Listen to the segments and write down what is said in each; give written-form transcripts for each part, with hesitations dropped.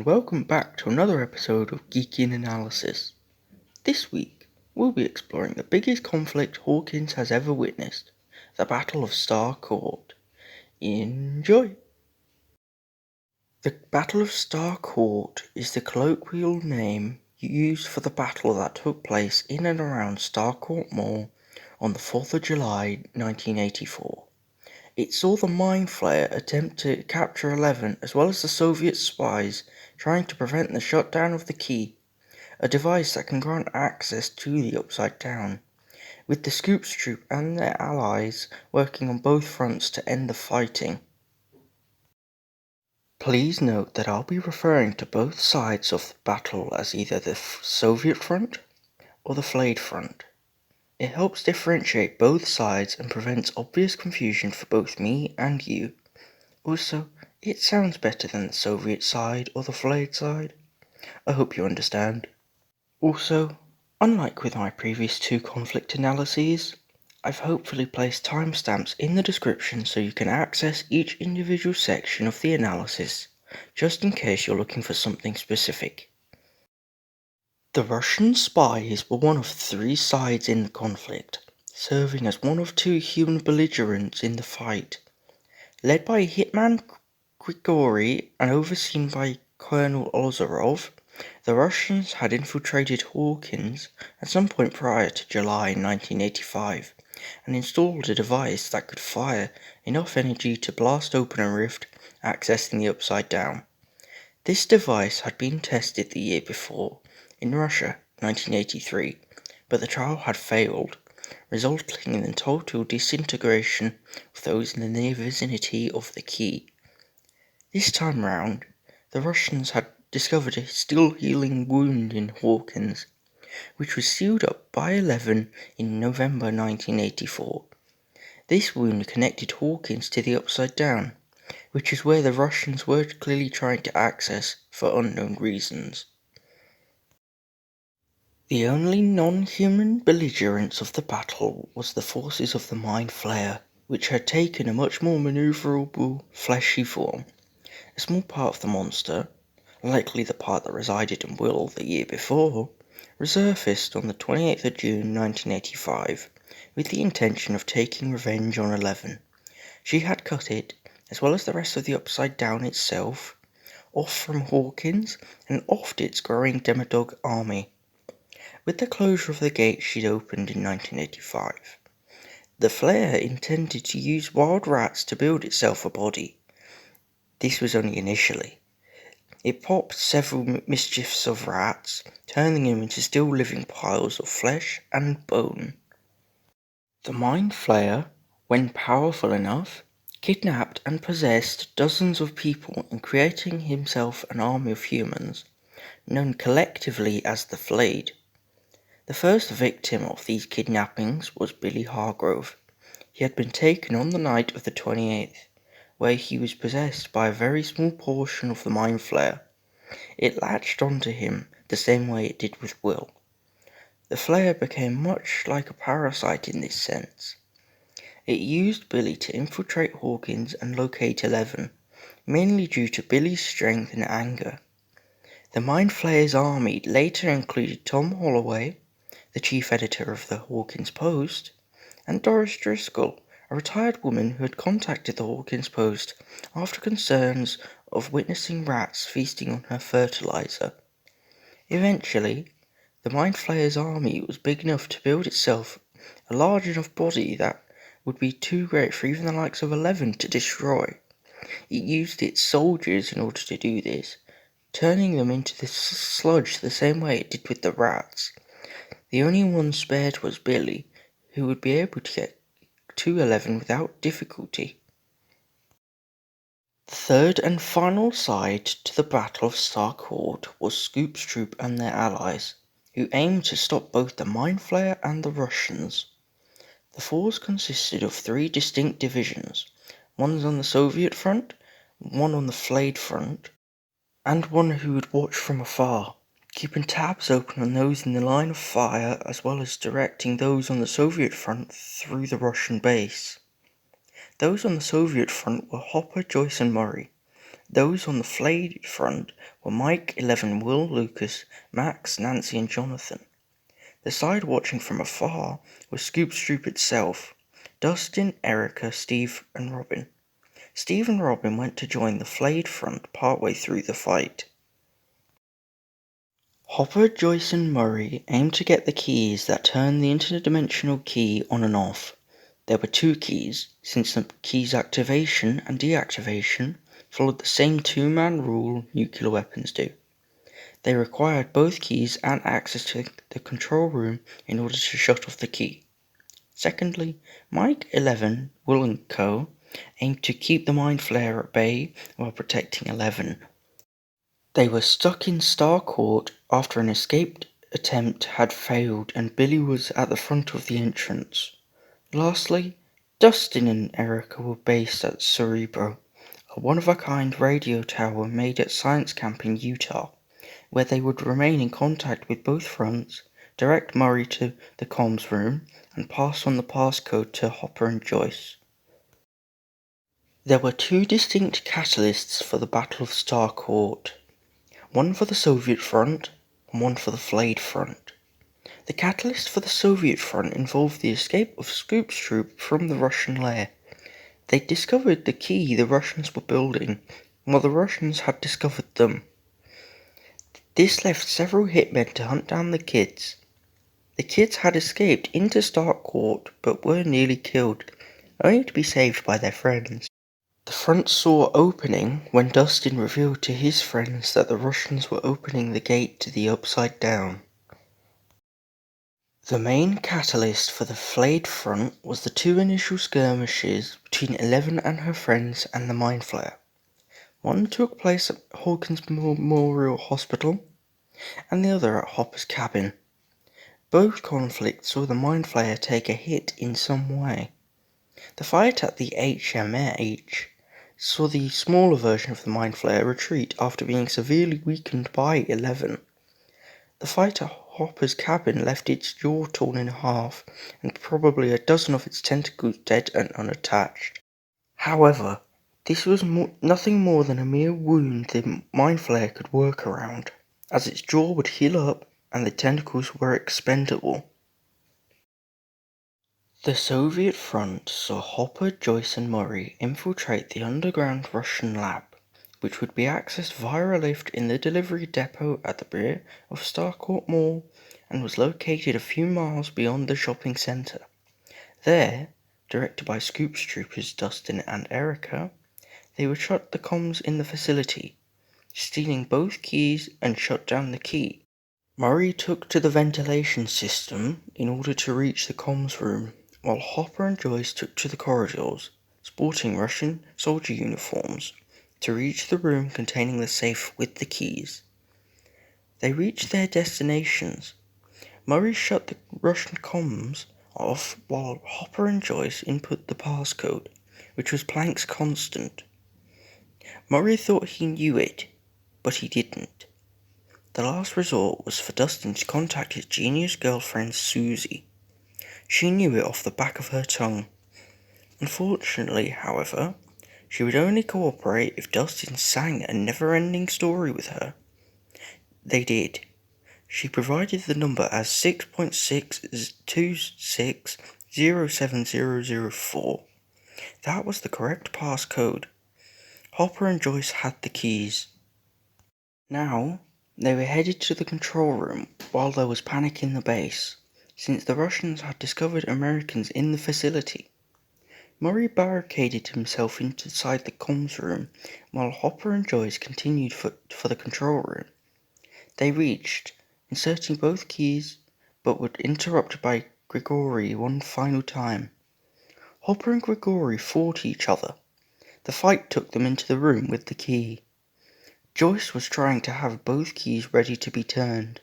welcome back to another episode of Geeky Analysis. This week, we'll be exploring the biggest conflict Hawkins has ever witnessed, the Battle of Starcourt. Enjoy! The Battle of Starcourt is the colloquial name used for the battle that took place in and around Starcourt Mall on the 4th of July 1984. It saw the Mind Flayer attempt to capture 11 as well as the Soviet spies trying to prevent the shutdown of the key, a device that can grant access to the Upside Down, with the Scoops Troop and their allies working on both fronts to end the fighting. Please note that I'll be referring to both sides of the battle as either the Soviet front or the Flayed front. It helps differentiate both sides and prevents obvious confusion for both me and you. Also, it sounds better than the Soviet side or the Flayed side. I hope you understand. Also, unlike with my previous two conflict analyses, I've hopefully placed timestamps in the description so you can access each individual section of the analysis, just in case you're looking for something specific. The Russian spies were one of three sides in the conflict, serving as one of two human belligerents in the fight. Led by Hitman Grigori and overseen by Colonel Ozerov, the Russians had infiltrated Hawkins at some point prior to July 1985 and installed a device that could fire enough energy to blast open a rift accessing the Upside Down. This device had been tested the year before in Russia, 1983, but the trial had failed, resulting in the total disintegration of those in the near vicinity of the key. This time round, the Russians had discovered a still healing wound in Hawkins, which was sealed up by 11 in November 1984. This wound connected Hawkins to the Upside Down, which is where the Russians were clearly trying to access for unknown reasons. The only non-human belligerents of the battle was the forces of the Mind Flayer, which had taken a much more maneuverable, fleshy form. A small part of the monster, likely the part that resided in Will the year before, resurfaced on the 28th of June 1985 with the intention of taking revenge on 11. She had cut it, as well as the rest of the Upside Down itself, off from Hawkins and offed its growing Demodog army. With the closure of the gate she'd opened in 1985, the Flayer intended to use wild rats to build itself a body. This was only initially. It popped several mischiefs of rats, turning them into still living piles of flesh and bone. The Mind Flayer, when powerful enough, kidnapped and possessed dozens of people and creating himself an army of humans, known collectively as the Flayed. The first victim of these kidnappings was Billy Hargrove. He had been taken on the night of the 28th, where he was possessed by a very small portion of the Mind Flayer. It latched onto him the same way it did with Will. The Flayer became much like a parasite in this sense. It used Billy to infiltrate Hawkins and locate 11, mainly due to Billy's strength and anger. The Mind Flayer's army later included Tom Holloway, the chief editor of the Hawkins Post, and Doris Driscoll, a retired woman who had contacted the Hawkins Post after concerns of witnessing rats feasting on her fertilizer. Eventually, the Mind Flayer's army was big enough to build itself a large enough body that would be too great for even the likes of 11 to destroy. It used its soldiers in order to do this, turning them into the sludge the same way it did with the rats. The only one spared was Billy, who would be able to get to 11 without difficulty. The third and final side to the Battle of Starcourt was Scoops Troop and their allies, who aimed to stop both the Mind Flayer and the Russians. The force consisted of three distinct divisions, one on the Soviet front, one on the Flayed front, and one who would watch from afar, keeping tabs open on those in the line of fire as well as directing those on the Soviet front through the Russian base. Those on the Soviet front were Hopper, Joyce and Murray, Those on the flayed front were Mike, 11, Will, Lucas, Max, Nancy, and Jonathan. The side watching from afar was Scoop Stroop itself, Dustin, Erica, Steve, and Robin. Steve and Robin went to join the flayed front partway through the fight. Hopper, Joyce, and Murray aimed to get the keys that turned the interdimensional key on and off. There were two keys, since the key's activation and deactivation followed the same two-man rule nuclear weapons do. They required both keys and access to the control room in order to shut off the key. Secondly, Mike, 11, Will and Co. aimed to keep the mind flayer at bay while protecting 11. They were stuck in Starcourt after an escape attempt had failed and Billy was at the front of the entrance. Lastly, Dustin and Erica were based at Cerebro, a one-of-a-kind radio tower made at Science Camp in Utah, where they would remain in contact with both fronts, direct Murray to the comms room, and pass on the passcode to Hopper and Joyce. There were two distinct catalysts for the Battle of Starcourt, one for the Soviet front and one for the flayed front. The catalyst for the Soviet front involved the escape of Scoop's troop from the Russian lair. They discovered the key the Russians were building, while the Russians had discovered them. This left several hitmen to hunt down the kids. The kids had escaped into Starcourt but were nearly killed, only to be saved by their friends. The front saw opening when Dustin revealed to his friends that the Russians were opening the gate to the Upside Down. The main catalyst for the flayed front was the two initial skirmishes between 11 and her friends and the Mind Flayer. One took place at Hawkins Memorial Hospital, and the other at Hopper's cabin. Both conflicts saw the Mind Flayer take a hit in some way. The fight at the HMH saw the smaller version of the Mind Flayer retreat after being severely weakened by 11. The fight at Hopper's cabin left its jaw torn in half and probably a dozen of its tentacles dead and unattached. However, this was nothing more than a mere wound the Mind Flayer could work around, as its jaw would heal up and the tentacles were expendable. The Soviet front saw Hopper, Joyce and Murray infiltrate the underground Russian lab, which would be accessed via a lift in the delivery depot at the rear of Starcourt Mall and was located a few miles beyond the shopping centre. There, directed by Scoops troopers Dustin and Erica, they would shut the comms in the facility, stealing both keys and shut down the key. Murray took to the ventilation system in order to reach the comms room, while Hopper and Joyce took to the corridors, sporting Russian soldier uniforms, to reach the room containing the safe with the keys. They reached their destinations. Murray shut the Russian comms off while Hopper and Joyce input the passcode, which was Planck's constant. Murray thought he knew it, but he didn't. The last resort was for Dustin to contact his genius girlfriend Susie. She knew it off the back of her tongue. Unfortunately, however, she would only cooperate if Dustin sang a never-ending story with her. They did. She provided the number as 6.626070004. That was the correct passcode. Hopper and Joyce had the keys. Now, they were headed to the control room while there was panic in the base, since the Russians had discovered Americans in the facility. Murray barricaded himself inside the comms room while Hopper and Joyce continued for the control room. They reached, inserting both keys, but were interrupted by Grigori one final time. Hopper and Grigori fought each other. The fight took them into the room with the key. Joyce was trying to have both keys ready to be turned.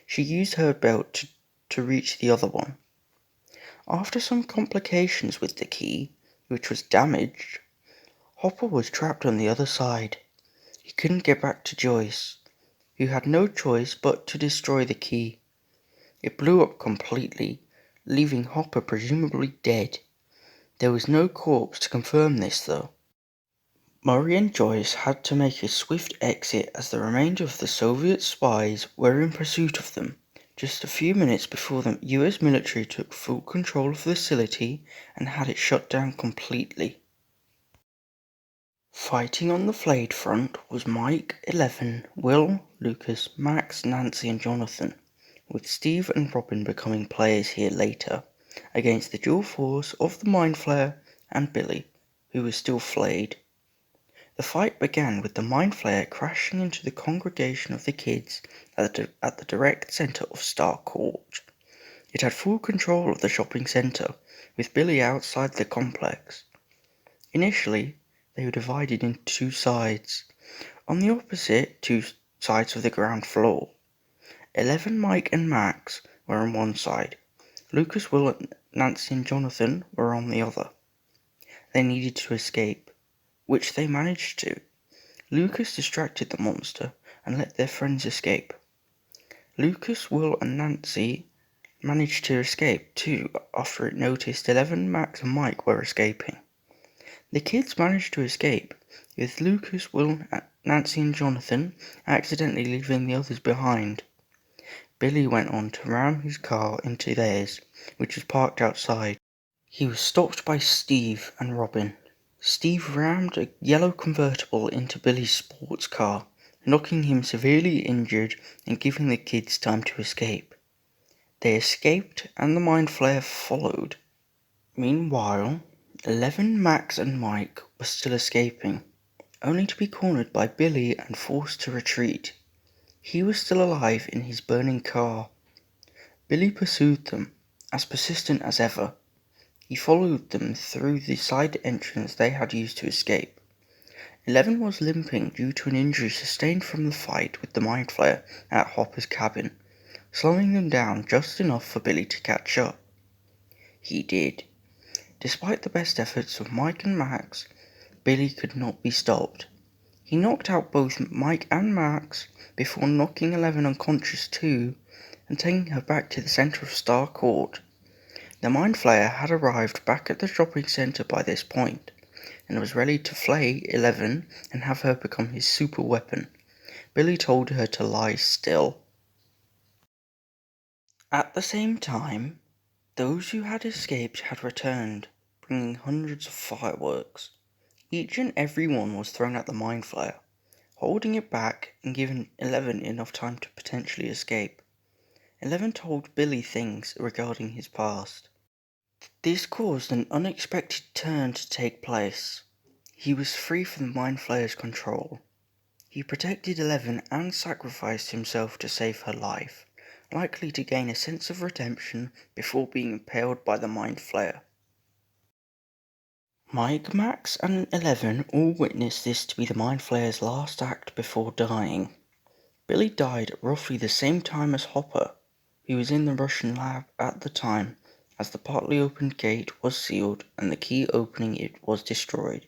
She used her belt to reach the other one. After some complications with the key, which was damaged, Hopper was trapped on the other side. He couldn't get back to Joyce, who had no choice but to destroy the key. It blew up completely, leaving Hopper presumably dead. There was no corpse to confirm this, though. Murray and Joyce had to make a swift exit as the remainder of the Soviet spies were in pursuit of them, just a few minutes before the US military took full control of the facility and had it shut down completely. Fighting on the flayed front was Mike, 11, Will, Lucas, Max, Nancy and Jonathan, with Steve and Robin becoming players here later, against the dual force of the Mind Flayer and Billy, who was still flayed. The fight began with the Mind Flayer crashing into the congregation of the kids at the direct centre of Starcourt. It had full control of the shopping centre, with Billy outside the complex. Initially, they were divided into two sides. On the opposite two sides of the ground floor, 11, Mike and Max were on one side. Lucas, Will, Nancy and Jonathan were on the other. They needed to escape, which they managed to. Lucas distracted the monster and let their friends escape. Lucas, Will and Nancy managed to escape too after it noticed 11, Max and Mike were escaping. The kids managed to escape, with Lucas, Will, Nancy and Jonathan accidentally leaving the others behind. Billy went on to ram his car into theirs, which was parked outside. He was stopped by Steve and Robin. Steve rammed a yellow convertible into Billy's sports car, knocking him severely injured and giving the kids time to escape. They escaped and the Mind Flayer followed. Meanwhile, 11, Max and Mike were still escaping, only to be cornered by Billy and forced to retreat. He was still alive in his burning car. Billy pursued them, as persistent as ever. He followed them through the side entrance they had used to escape. 11 was limping due to an injury sustained from the fight with the Mind Flayer at Hopper's cabin, slowing them down just enough for Billy to catch up. He did. Despite the best efforts of Mike and Max, Billy could not be stopped. He knocked out both Mike and Max before knocking 11 unconscious too and taking her back to the centre of Starcourt. The Mind Flayer had arrived back at the shopping centre by this point, and was ready to flay 11 and have her become his super weapon. Billy told her to lie still. At the same time, those who had escaped had returned, bringing hundreds of fireworks. Each and every one was thrown at the Mind Flayer, holding it back and giving 11 enough time to potentially escape. 11 told Billy things regarding his past. This caused an unexpected turn to take place. He was free from the Mind Flayer's control. He protected 11 and sacrificed himself to save her life, likely to gain a sense of redemption before being impaled by the Mind Flayer. Mike, Max and 11 all witnessed this to be the Mind Flayer's last act before dying. Billy died at roughly the same time as Hopper, who was in the Russian lab at the time, as the partly opened gate was sealed and the key opening it was destroyed.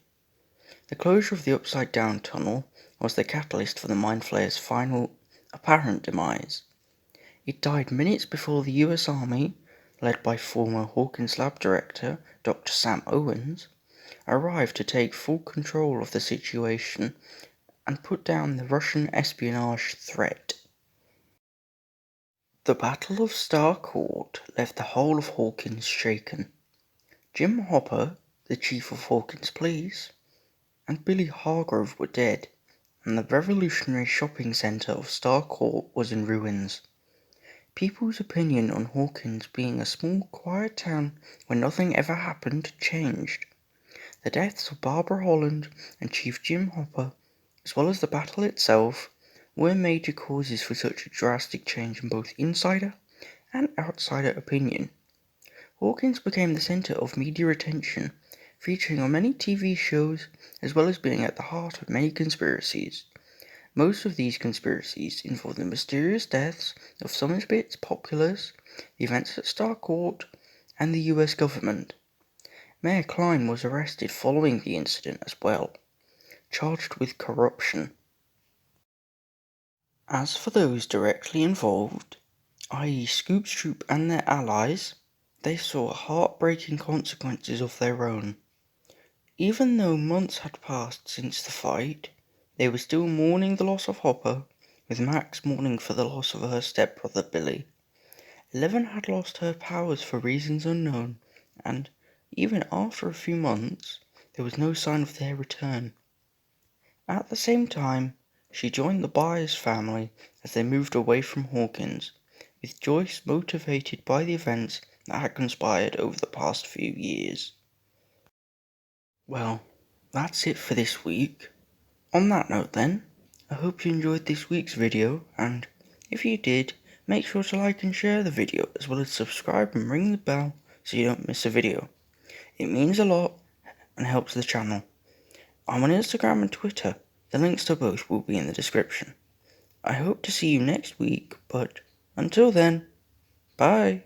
The closure of the upside-down tunnel was the catalyst for the Mind Flayer's final apparent demise. It died minutes before the US Army, led by former Hawkins lab director Dr. Sam Owens, arrived to take full control of the situation and put down the Russian espionage threat. The Battle of Starcourt left the whole of Hawkins shaken. Jim Hopper, the chief of Hawkins Police, and Billy Hargrove were dead, and the revolutionary shopping centre of Starcourt was in ruins. People's opinion on Hawkins being a small, quiet town where nothing ever happened changed. The deaths of Barbara Holland and Chief Jim Hopper, as well as the battle itself, were major causes for such a drastic change in both insider and outsider opinion. Hawkins became the centre of media attention, featuring on many TV shows, as well as being at the heart of many conspiracies. Most of these conspiracies involve the mysterious deaths of some of its populace, the events at Starcourt, and the US government. Mayor Klein was arrested following the incident as well, charged with corruption. As for those directly involved, i.e. Scoops Troop and their allies, they saw heartbreaking consequences of their own. Even though months had passed since the fight, they were still mourning the loss of Hopper, with Max mourning for the loss of her stepbrother Billy. 11 had lost her powers for reasons unknown, and even after a few months, there was no sign of their return. At the same time, she joined the Byers family as they moved away from Hawkins, with Joyce motivated by the events that had conspired over the past few years. Well, that's it for this week. On that note then, I hope you enjoyed this week's video, and if you did, make sure to like and share the video, as well as subscribe and ring the bell so you don't miss a video. It means a lot and helps the channel. I'm on Instagram and Twitter. The links to both will be in the description. I hope to see you next week, but until then, bye!